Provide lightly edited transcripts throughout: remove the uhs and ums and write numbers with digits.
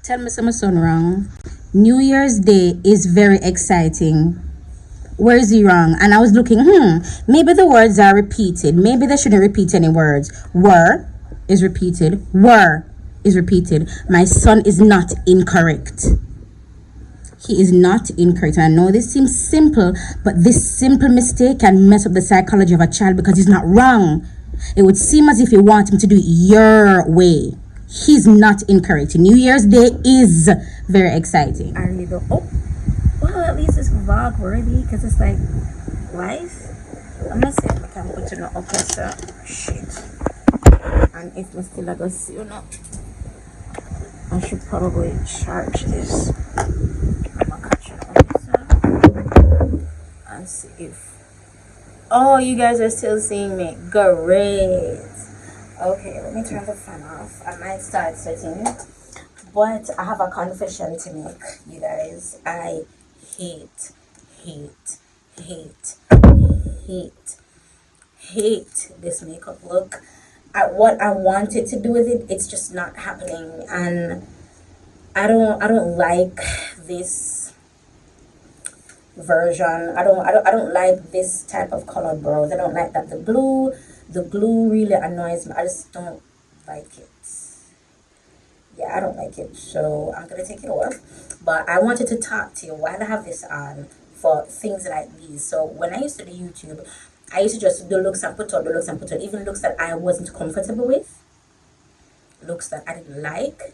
Tell me some son wrong. New Year's Day is very exciting. Where is he wrong? And I was looking, maybe the words are repeated. Maybe they shouldn't repeat any words. Were is repeated. Were is repeated. My son is not incorrect. He is not incorrect. And I know this seems simple, but this simple mistake can mess up the psychology of a child because he's not wrong. It would seem as if you want him to do it your way. He's not incorrect. New Year's Day is very exciting. I really don't. Oh, well, at least it's vlog worthy because it's like life. I'm gonna see if I can put it on. Okay, so shit. And if we still like see or not, I should probably charge this. I'm gonna catch it on this and see if. Oh, you guys are still seeing me. Great. Okay, let me turn the fan off. I might start sweating, but I have a confession to make, you guys. I hate this makeup look. What I wanted to do with it, it's just not happening, and I don't like this version. I don't like this type of colored brows. I don't like that. The glue really annoys me. I just don't like it. Yeah, I don't like it. So I'm going to take it off. But I wanted to talk to you while I have this on for things like these. So when I used to do YouTube, I used to just do looks and put on, even looks that I wasn't comfortable with, looks that I didn't like.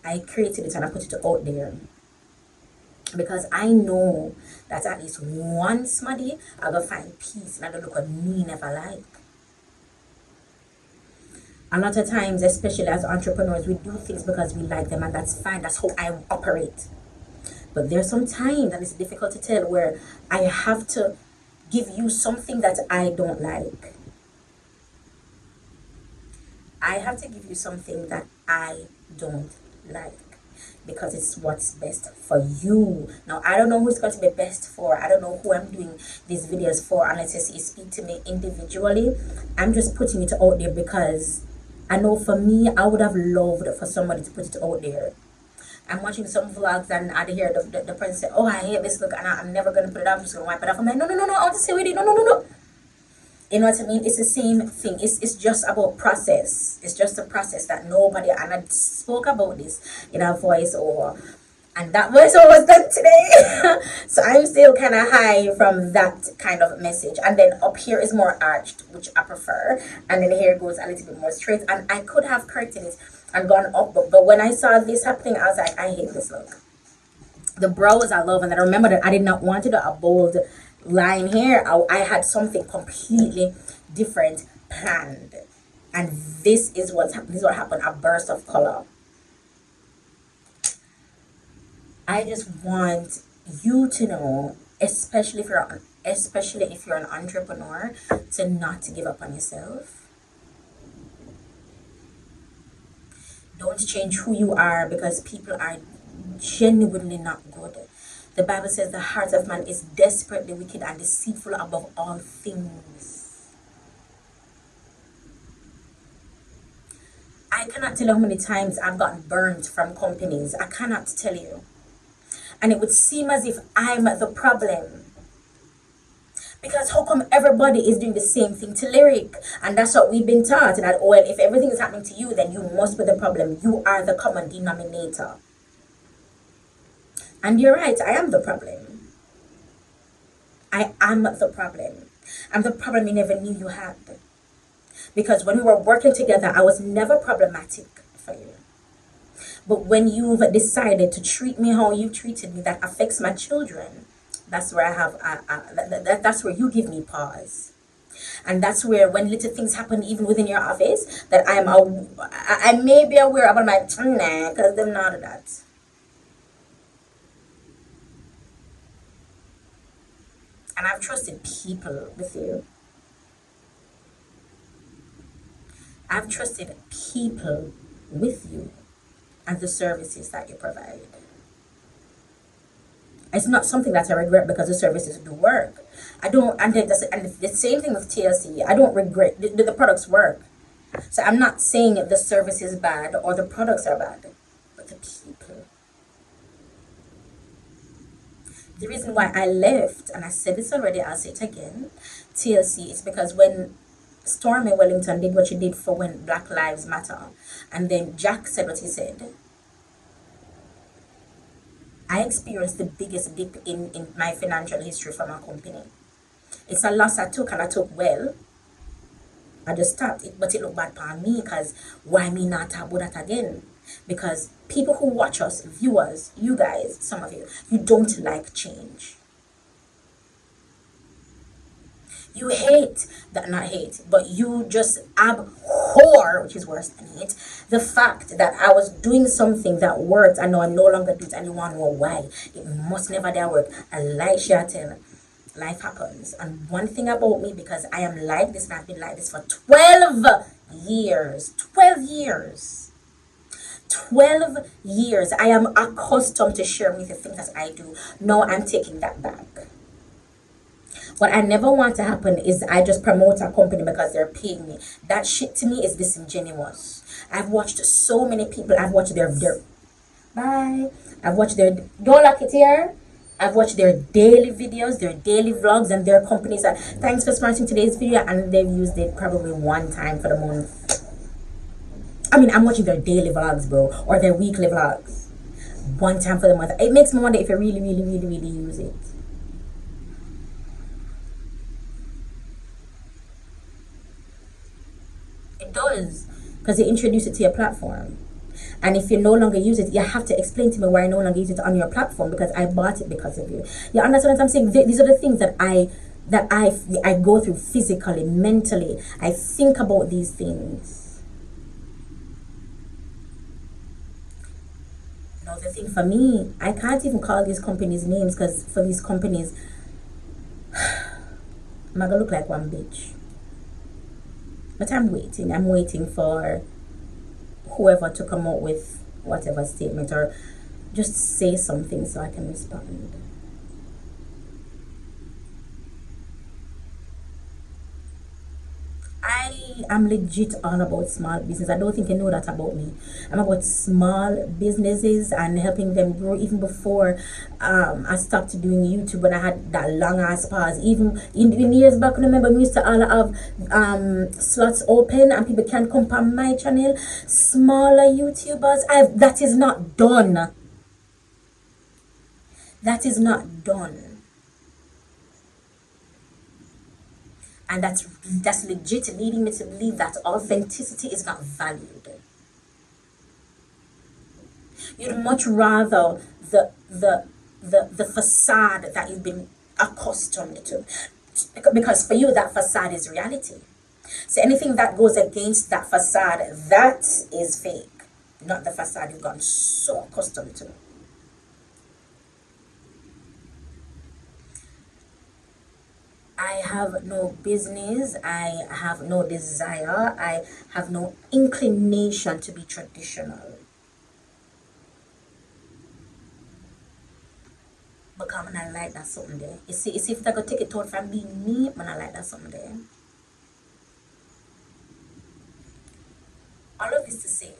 I created it and I put it out there. Because I know that at least one somebody I gonna find peace and I don't look at me never like. A lot of times, especially as entrepreneurs, we do things because we like them, and that's fine. That's how I operate. But there's some times that it's difficult to tell where I have to give you something that I don't like. I have to give you something that I don't like, because it's what's best for you. Now, I don't know who it's going to be best for. I don't know who I'm doing these videos for unless you speak to me individually. I'm just putting it out there because I know for me, I would have loved for somebody to put it out there. I'm watching some vlogs and I hear the person say, oh, I hate this look and I'm never going to put it off. I'm just going to wipe it off. I'm like, no, I want to stay with it. No. You know what I mean? It's the same thing. It's just about process. It's just a process that nobody, and I spoke about this in a voiceover, and that voiceover was done today. So I'm still kind of high from that kind of message. And then up here is more arched, which I prefer. And then here goes a little bit more straight. And I could have corrected it and gone up. But when I saw this happening, I was like, I hate this look. The brows I love. And then I remember that I did not want to do a bold line here. I had something completely different planned, and this is what happened. A burst of color. I just want you to know, especially if you're an entrepreneur, to not give up on yourself. Don't change who you are because people are genuinely not good. The Bible says the heart of man is desperately wicked and deceitful above all things. I cannot tell you how many times I've gotten burnt from companies. I cannot tell you. And it would seem as if I'm the problem. Because how come everybody is doing the same thing to Lyric? And that's what we've been taught. That, well, if everything is happening to you, then you must be the problem. You are the common denominator. And you're right, I am the problem. I am the problem. I'm the problem you never knew you had. Because when we were working together, I was never problematic for you. But when you've decided to treat me how you treated me, that affects my children, that's where that's where you give me pause. And that's where when little things happen even within your office, that I may be aware about my because they're not that. And I've trusted people with you. I've trusted people with you and the services that you provide. It's not something that I regret because the services do work. I don't, and the same thing with TLC. I don't regret the products work. So I'm not saying the service is bad or the products are bad. the people. The reason why I left, and I said this already, I'll say it again, TLC, is because when Stormy Wellington did what she did for when Black Lives Matter, and then Jack said what he said, I experienced the biggest dip in my financial history from our company. It's a loss I took, and I took well. I just stopped it, but it looked bad for me, because why me not talk about that again? Because people who watch us, viewers, you guys, some of you, you don't like change. You hate, that not hate, but you just abhor, which is worse than hate, the fact that I was doing something that worked, and now I'm no longer doing it, and you want to know why. It must never dare work. And like Shatel, life happens. And one thing about me, because I am like this, and I've been like this for 12 years. 12 years. 12 years. I am accustomed to sharing with you things that I do. Now I'm taking that back. What I never want to happen is I just promote a company because they're paying me. That shit to me is disingenuous. I've watched so many people. I've watched their bye. I've watched their, don't lock it here. I've watched their daily videos, their daily vlogs, and their companies that thanks for sponsoring today's video, and they've used it probably one time for the month. I mean, I'm watching their daily vlogs, bro, or their weekly vlogs. One time for the month. It makes me wonder if you really use it. It does, because you introduce it to your platform. And if you no longer use it, you have to explain to me why I no longer use it on your platform, because I bought it because of you. You understand what I'm saying? These are the things that I go through physically, mentally. I think about these things. Now the thing for me, I can't even call these companies names, because for these companies, I'm gonna look like one bitch. But I'm waiting for whoever to come out with whatever statement, or just say something so I can respond. I am legit all about small business. I don't think you know that about me. I'm about small businesses and helping them grow. Even before I stopped doing YouTube, when I had that long ass pause, even in years back, remember we used to all have slots open and people can come on my channel. Smaller YouTubers, that is not done. That is not done. And that's legit leading me to believe that authenticity is not valued. You'd much rather the facade that you've been accustomed to, because for you that facade is reality. So anything that goes against that facade, that is fake, not the facade you've gotten so accustomed to. I have no business, I have no desire, I have no inclination to be traditional. Because I'm not like that something there. You see if I could take it out from being me, I'm not like that something there. All of this to say,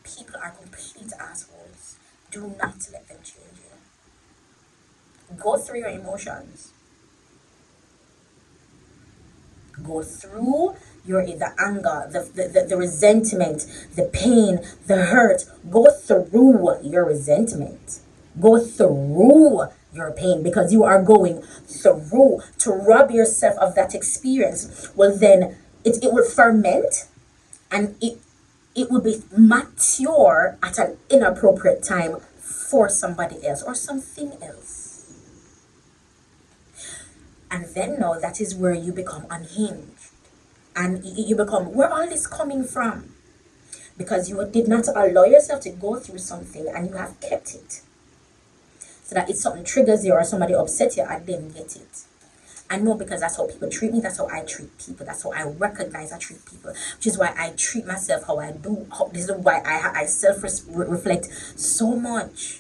people are complete assholes. Do not let them change you. Go through your emotions. Go through the anger, the resentment, the pain, the hurt. Go through your resentment. Go through your pain, because you are going through. To rob yourself of that experience, well then it will ferment, and it will be mature at an inappropriate time for somebody else or something else. And then now that is where you become unhinged. And you become, where all this coming from? Because you did not allow yourself to go through something, and you have kept it. So that if something triggers you or somebody upset you, I didn't get it. I know, because that's how people treat me. That's how I treat people. That's how I recognize I treat people. Which is why I treat myself how I do. This is why I self-reflect so much.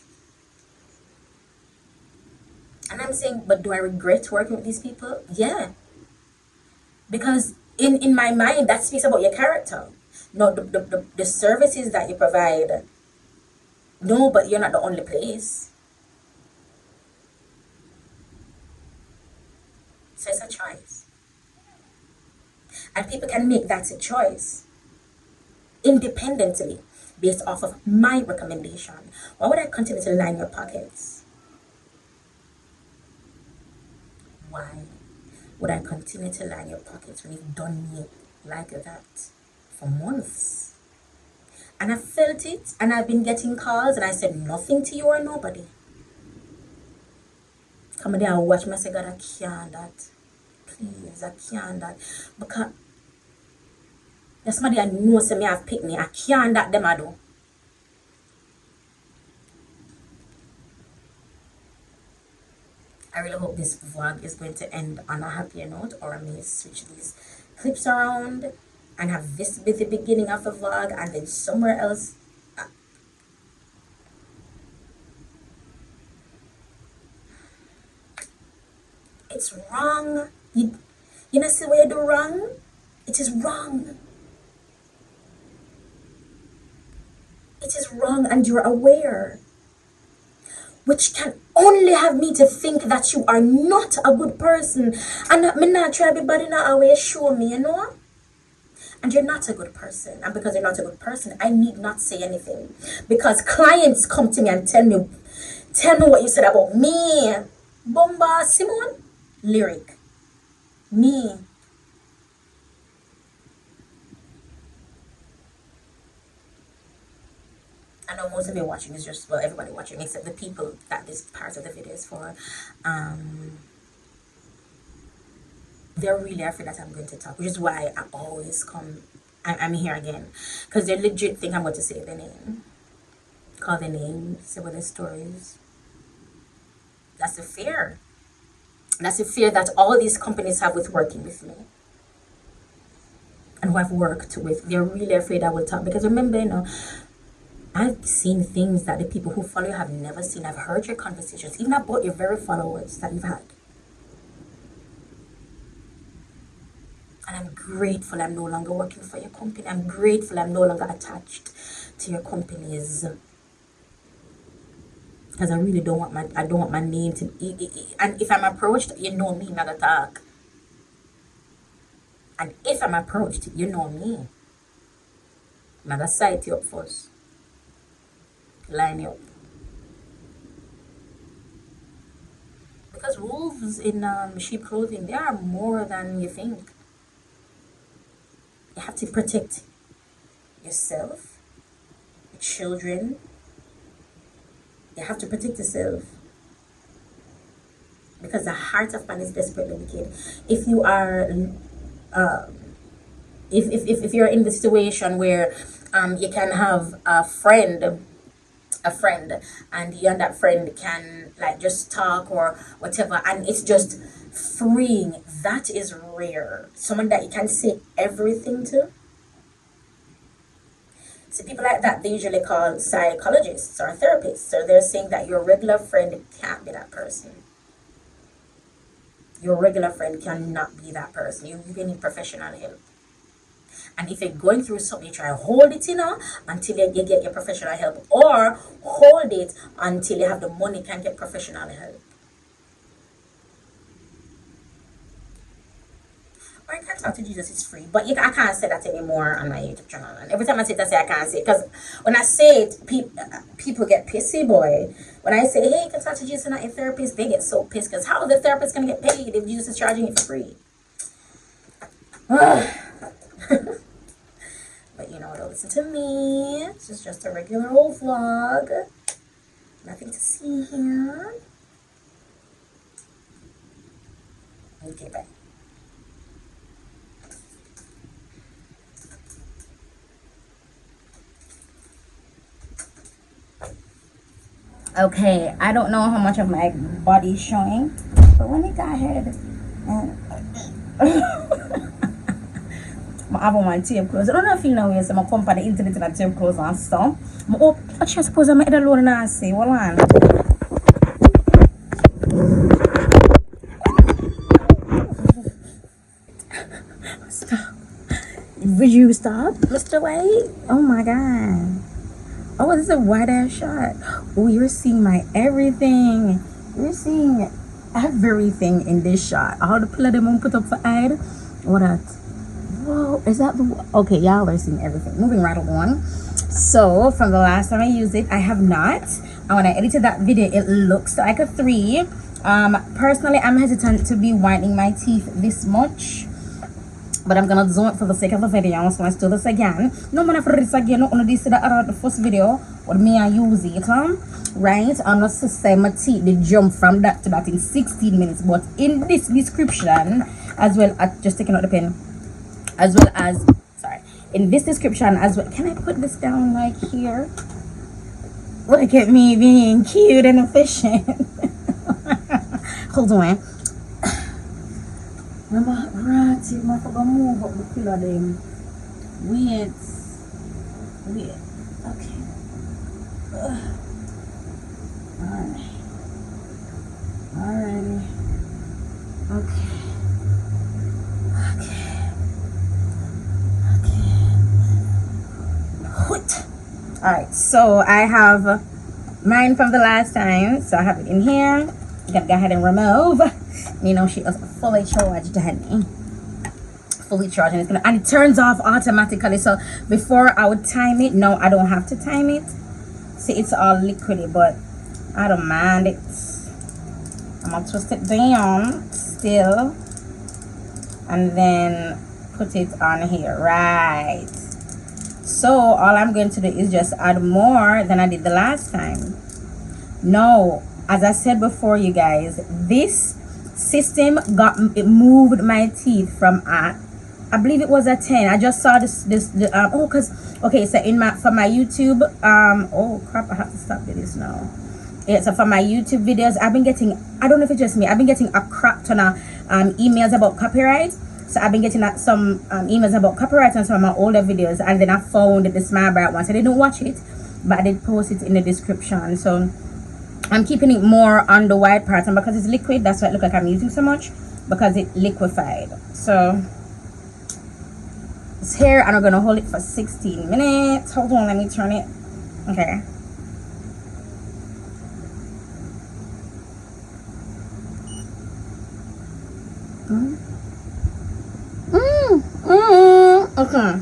And I'm saying, but do I regret working with these people? Yeah. Because in my mind, that speaks about your character. No, the services that you provide No, but you're not the only place. So it's a choice. And people can make that a choice independently based off of my recommendation. Why would I continue to line your pockets? Why would I continue to line your pockets when you've done me like that for months? And I felt it, and I've been getting calls, and I said nothing to you or nobody. Come there and watch me. I say, God, I can't that. Please, I can't that. Because there's somebody I know say me have picked me. I can't that them I do. I really hope this vlog is going to end on a happier note, or I may switch these clips around and have this be the beginning of the vlog and then somewhere else. It's wrong. You know, see where you do wrong? It is wrong. It is wrong, and you're aware, which can only have me to think that you are not a good person. And me not try to be bad in a way, show me, you know? And you're not a good person. And because you're not a good person, I need not say anything. Because clients come to me and tell me what you said about me. Bomba, Simone, Lyric. Me. I know most of you watching is just, well, everybody watching except the people that this part of the video is for. They're really afraid that I'm going to talk, which is why I always come. I'm here again, because they legit think I'm going to say their name, call their name, say what their stories. That's the fear. That's the fear that all these companies have with working with me, and who I've worked with. They're really afraid I will talk, because remember, you know, I've seen things that the people who follow you have never seen. I've heard your conversations, even about your very followers that you've had. And I'm grateful I'm no longer working for your company. I'm grateful I'm no longer attached to your companies. Because I really don't want my name to, and if I'm approached, you know me, not a talk. And if I'm approached, you know me. I'm gonna sight you up first. Line you up. Because wolves in sheep clothing, they are more than you think. You have to protect yourself, your children. You have to protect yourself. Because the heart of man is desperately wicked. If you are, if you're in the situation where you can have a friend, and you and that friend can like just talk or whatever, and it's just freeing, that is rare. Someone that you can say everything to. See, people like that, they usually call psychologists or therapists. So they're saying that your regular friend can't be that person. Your regular friend cannot be that person. You need professional help. And if you're going through something, you try to hold it, you know, until you get your professional help, or hold it until you have the money, can get professional help. Or you can talk to Jesus, it's free. But I can't say that anymore on my YouTube channel. And every time I say it, I say I can't say it. Because when I say it, people get pissy, boy. When I say, hey, you can talk to Jesus and not your therapist, they get so pissed. Because how is the therapist going to get paid if Jesus is charging it for free? But you know, don't listen to me. This is just a regular old vlog. Nothing to see here. Okay, bye. Okay, I don't know how much of my body is showing, but when it got ahead, I have one tape clothes. I don't know if you know where some company internet and tape clothes and stuff. Oh, I suppose I'm at alone and say, hold on. Stop. Would you stop, Mr. White? Oh my God. Oh, this is a wide ass shot. Oh, you're seeing my everything. You're seeing everything in this shot. All the play them put up for ad. What that? Whoa, is that the? Okay, y'all are seeing everything. Moving right along. So from the last time I used it, I have not. And when I edited that video, it looks like a 3. Personally, I'm hesitant to be whitening my teeth this much, but I'm gonna do it for the sake of the video. So let's do this again. No man for this again. No, this is the first video with me I use it. Right? I'm not to say my teeth they jump from that to that in 16 minutes, but in this description, as well as just taking out the pen, as well as in this description as well. Can I put this down like here? Look at me being cute and efficient. Hold on. Right, I forgot move up the pillow them. Wait. Okay. Alright. Okay. Alright, so I have mine from the last time, so I have it in here. I'm gonna go ahead and remove. You know, she is fully charged, honey. Fully charged, and it turns off automatically. So before I would time it, no, I don't have to time it. See, it's all liquidy, but I don't mind it. I'm gonna twist it down still, and then put it on here, right? So all I'm going to do is just add more than I did the last time. No, as I said before, you guys, this system moved my teeth from I believe it was a 10. I just saw this okay, so for my YouTube oh crap, I have to stop this now. Yeah, so for my YouTube videos, I've been getting, I don't know if it's just me, I've been getting a crap ton of emails about copyright. So I've been getting some emails about copyright on some of my older videos, and then I found the SMILEBRIGHT one. So I didn't watch it, but I did post it in the description. So I'm keeping it more on the white part, and because it's liquid, that's why it looks like I'm using so much, because it liquefied. So it's here, and I'm gonna hold it for 16 minutes. Hold on, let me turn it. Okay. Okay.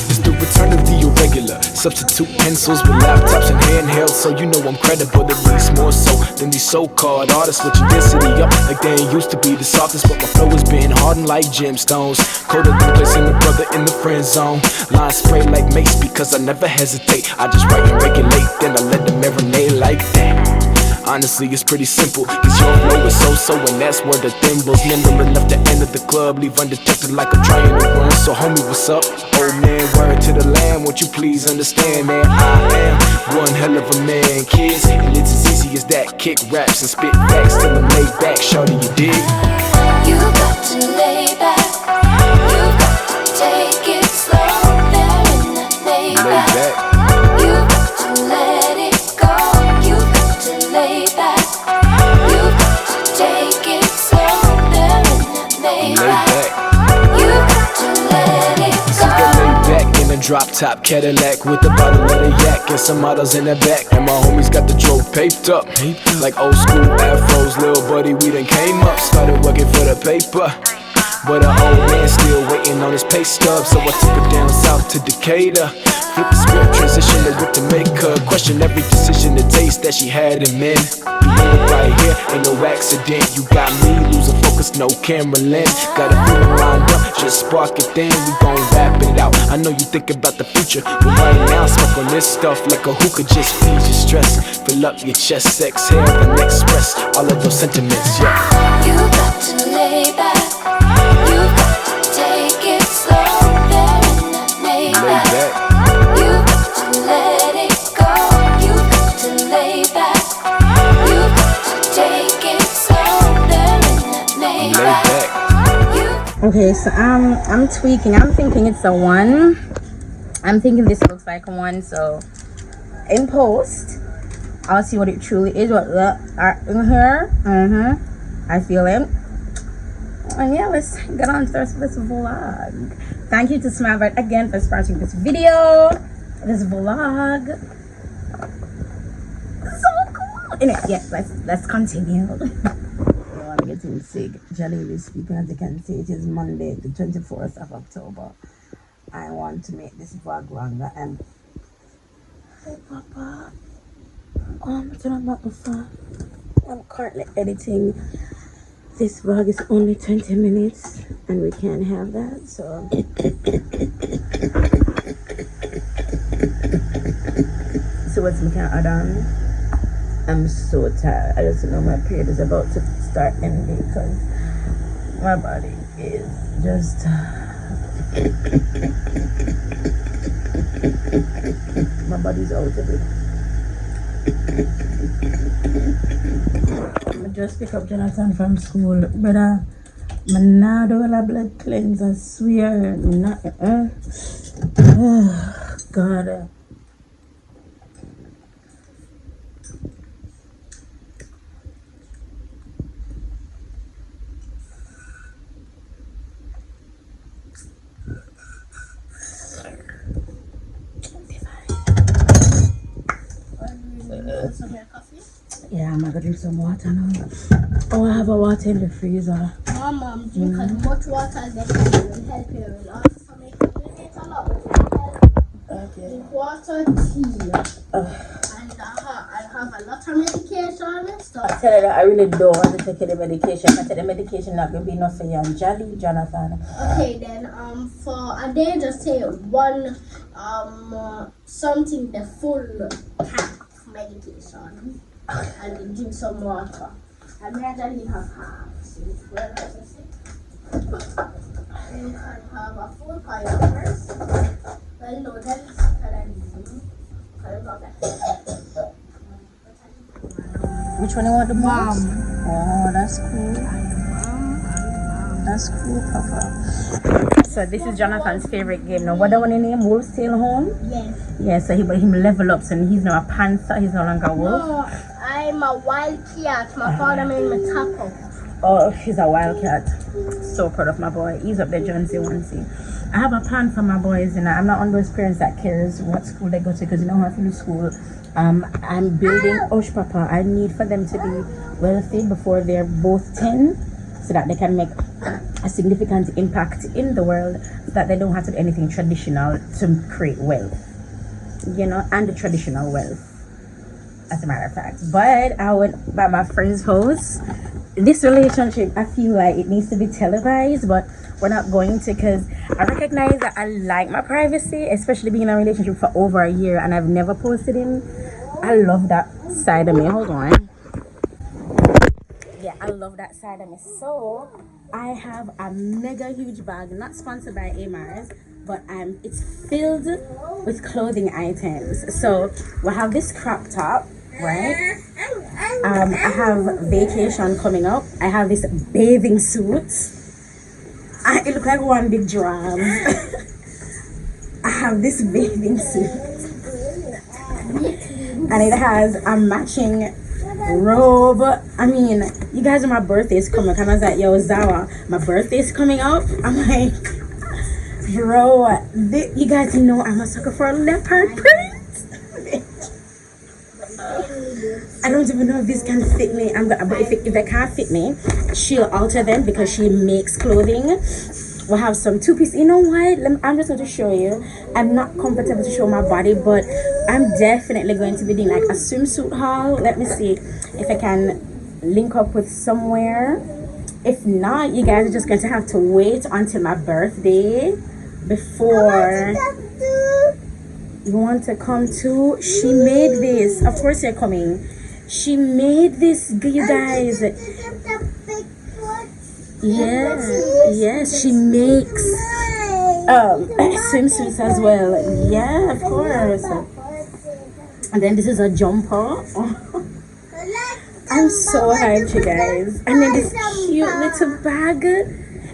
It's the return of the irregular. Substitute pencils with laptops and handhelds, so you know I'm credible, at least more so than these so-called artists with your density up like they ain't used to be the softest, but my flow has been hardened like gemstones, colder than placing a brother in the friend zone. Lines spray like mace because I never hesitate. I just write and regulate, then I let them marinate like that. Honestly, it's pretty simple, cause your flow is so-so, and that's where the thimbles nimble enough to enter the club, leave undetected like I'm trying to run. So homie, what's up? Old man, word to the land, won't you please understand, man? I am one hell of a man, kids, and it's as easy as that. Kick raps and spit facts till I'm laid back, shorty, you dig? You got to lay back, you got to take it slow, there in that lay back. You got to let it go, you got to lay back, you got to take it slow, there in that lay back. You got to let it go. Laid back in a drop top Cadillac with a bottle of the yak and some models in the back, and my homies got the drove paped up like old school afros. Little buddy, we done came up, started working for the paper, but an old man still waiting on his pay stub. So I took her down south to Decatur, flip the script, transition to what to make her question every decision, the taste that she had in men. You know it right here, ain't no accident. You got me losing focus, no camera lens. Got a feeling lined up, just spark it then. We gon' wrap it out. I know you think about the future, but right now smoke on this stuff like a hookah, just ease your stress. Fill up your chest, sex, hair, and express all of those sentiments, yeah. You got to lay back, you got to take it slow, there in that lay back. You got to let it go, you got to lay back, you got to take it slow, there in that lay back. Okay, so I'm tweaking. I'm thinking it's a 1. I'm thinking this looks like a 1, so in post, I'll see what it truly is. What in here? I feel it. And yeah, let's get on to this vlog. Thank you to SMILEBRIGHT again for sponsoring this video, this vlog. So cool. Anyway, yeah, let's continue. I'm getting sick. Jelly is sleeping, as you can see. It is Monday, the 24th of October. I want to make this vlog longer. And hey, Papa. Turn on back the phone. I'm currently editing. This vlog is only 20 minutes, and we can't have that. So what's my can add on? I'm so tired. I just know my period is about to start ending because my body is just my body's out of it. I just pick up Jonathan from school, brother. I'm not doing a blood cleanse, I swear. I'm not, oh, God. Yeah, I'm gonna drink some water now. Oh, I have a water in the freezer. Mom, drink as much water as they can will help you a lot. So make you drink a lot. Okay. Drink water, tea. And I'll have a lot of medication and stuff. I tell you that I really don't want to take the medication. I take the medication, not gonna be enough for you and Jolly, Jonathan. Okay, then for a day, just take one something the full pack medication. And then drink some water. And then I didn't have half. So where does it say? You can have a full pile first. Well, no, that is which one you want the most? Oh, that's cool. That's cool, Papa. So this is Jonathan's favorite game. Now, what do I want to name? Wolf Still Home? Yes. Yeah, so he level up, so he's now a panther. He's no longer a wolf. No, I'm a wild cat. My father made me taco. Oh, he's a wildcat. So proud of my boy. He's up there, Jonesy Onesie. I have a plan for my boys, and I'm not one of those parents that cares what school they go to because you know how to do school. I'm building Osh Papa. I need for them to be wealthy before they're both 10 so that they can make a significant impact in the world, so that they don't have to do anything traditional to create wealth, you know, and the traditional wealth, as a matter of fact. But I went by my friend's house. This relationship, I feel like it needs to be televised, but we're not going to, because I recognize that I like my privacy, especially being in a relationship for over a year and I've never posted in. I love that side of me. Hold on. Yeah, I love that side of me. So I have a mega huge bag, not sponsored by Amars, but it's filled with clothing items. So we have this crop top, right? I have vacation coming up. I have this bathing suit. It looks like one big drum. I have this bathing suit, and it has a matching robe. I mean, you guys know my birthday is coming. And I was like, yo, Zawa, my birthday is coming up. I'm like, bro, you guys know I'm a sucker for a leopard print. I don't even know if this can fit me. But if they can't fit me, she'll alter them because she makes clothing. We'll have some two-piece. You know what? I'm just going to show you. I'm not comfortable to show my body, but I'm definitely going to be doing like a swimsuit haul. Let me see if I can link up with somewhere. If not, you guys are just going to have to wait until my birthday before. You want to come too? She made this. Of course you're coming. She made this, you guys. Yes, she makes swimsuits as well. Yeah, of course. And then this is a jumper. I'm so hyped, you guys. And then this cute little bag.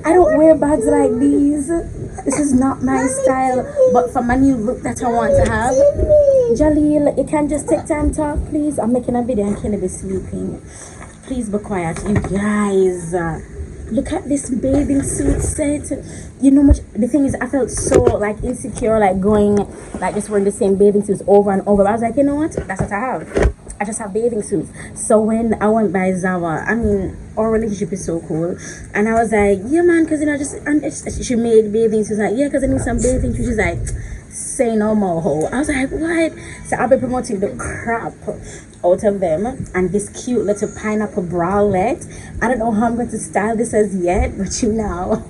I don't wear bags like these. This is not my style, but for my new look that I want to have, Jaleel, you can just take time to talk, please. I'm making a video and Kelly be sleeping. Please be quiet, you guys. Look at this bathing suit set. You know much. The thing is, I felt so like insecure, like going, like just wearing the same bathing suits over and over. I was like, you know what? That's what I have. I just have bathing suits. So when I went by Zawa, I mean, our relationship is so cool. And I was like, yeah, man, because, you know, she made bathing suits. Like, yeah, because I need some bathing suits. She's like, say no more, ho. I was like, what? So I've been promoting the crap out of them. And this cute little pineapple bralette. I don't know how I'm going to style this as yet, but you know.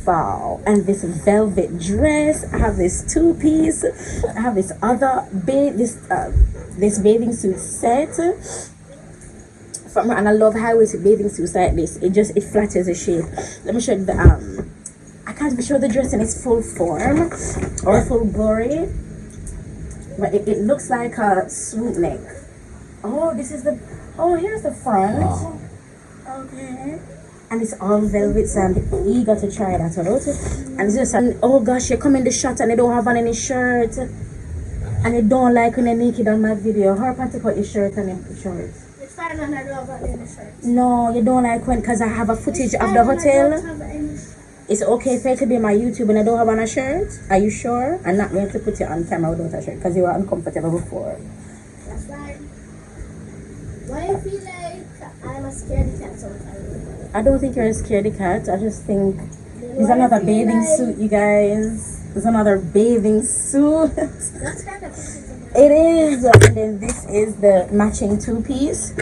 So, and this velvet dress. I have this two-piece. I have this other this bathing suit set. And I love high-waisted bathing suits like this. It flatters the shape. Let me show you the I can't be sure the dress in its full form or full glory, but it looks like a swoop neck. Oh, this is the. Oh, here's the front. Wow. Okay. And it's all velvet, so I'm eager to try that out. And it's just, oh gosh, you come in the shot and they don't have on any shirt. And they don't like when they're naked on my video. How about to put your shirt on your shorts? It's fine when I don't have any shirt. No, you don't like when, because I have a footage of the hotel. It's okay for you to be my YouTube and I don't have on a shirt? Are you sure? I'm not going to put you on camera without a shirt because you were uncomfortable before. That's fine. Why I feel like I'm a scaredy cat sometimes? I don't think you're a scaredy cat. I just think there's another bathing suit, you guys. There's another bathing suit. That's kind of It is. And then this is the matching two-piece.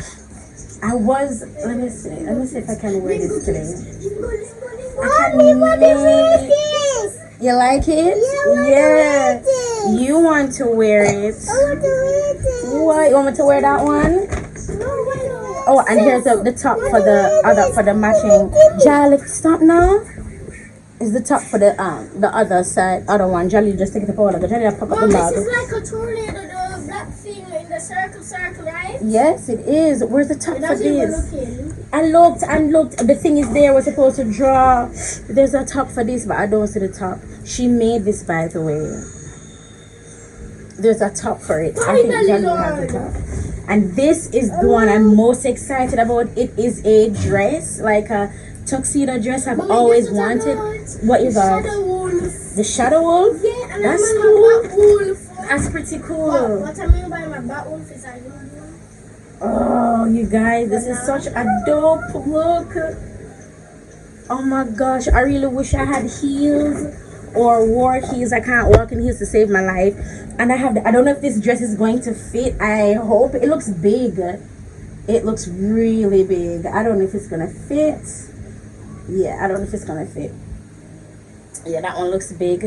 Let me see if I can wear this today. You like it? Yeah. You want to wear it. I want to wear this. What? You want me to wear that one? Oh, and here's the top for the matching. Jolly, stop now. Is the top for the other side, other one. Jolly, just take it up all of the Jolly, pack up the bag. This is like a tornado, the black thing in the circle, right? Yes, it is. Where's the top for this? Looking. I looked. The thing is there. We're supposed to draw. There's a top for this, but I don't see the top. She made this, by the way. There's a top for it. I think Jolly has the top. And this is the one I'm most excited about. It is a dress, like a tuxedo dress I've always wanted. What is that? The shadow wolf? Yeah, and that's I'm cool. bat wolf. That's pretty cool. What I mean by my bat wolf is I know. Oh, you guys, this is such a dope look. Oh my gosh, I really wish I had heels or wore heels. I can't walk in heels to save my life. And I don't know if this dress is going to fit. I hope. It looks big. It looks really big. I don't know if it's gonna fit. Yeah, I don't know if it's gonna fit. Yeah, that one looks big.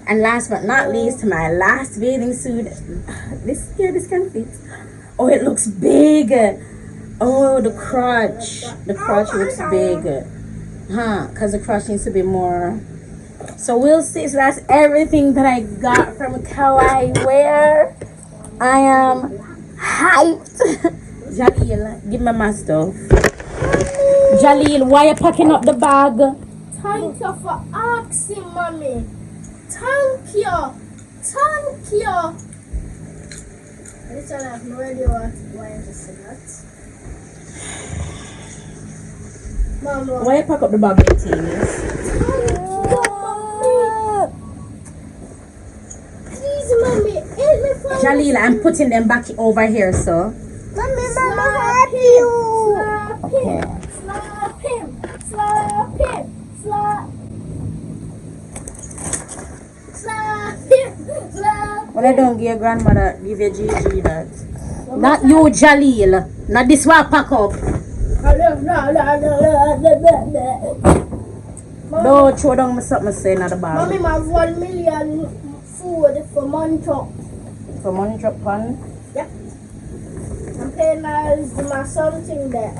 And last but not least, my last bathing suit. This can fit. Oh, it looks big. Oh, the crotch. The crotch looks big. Because the crotch needs to be more. So we'll see. So that's everything that I got from Kawaii Wear. I am hyped. Jaleel, give me my stuff. Jaleel, why are you packing up the bag? Thank you for asking, mommy. Thank you. This one I have no idea why I just said that. Mama. Why you pack up the bag with things? Please, mommy, help me find. Jaleel, I'm putting them back over here, so. Mommy, help you. Okay. Slap him. When I don't give your grandmother, give your Gigi that. Not you, Jaleel. Not this one pack up. Don't throw down my something saying at the bag. Mommy, I have 1 million food for money truck. For money drop pan? Yep. I'm paying my something there.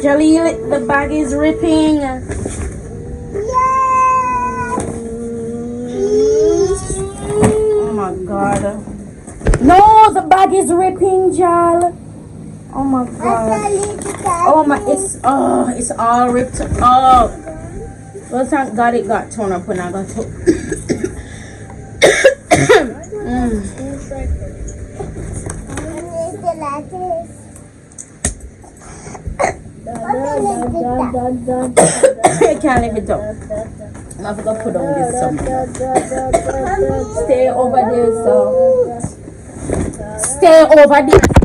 Jaleel, the bag is ripping. Oh my god. No, the bag is ripping, Jal. Oh my god. Oh my, it's all ripped up. Well, thank God it got torn up when I got to. I can't leave it up. I'm have to go put on this somewhere. Stay over there, so. Stay over there.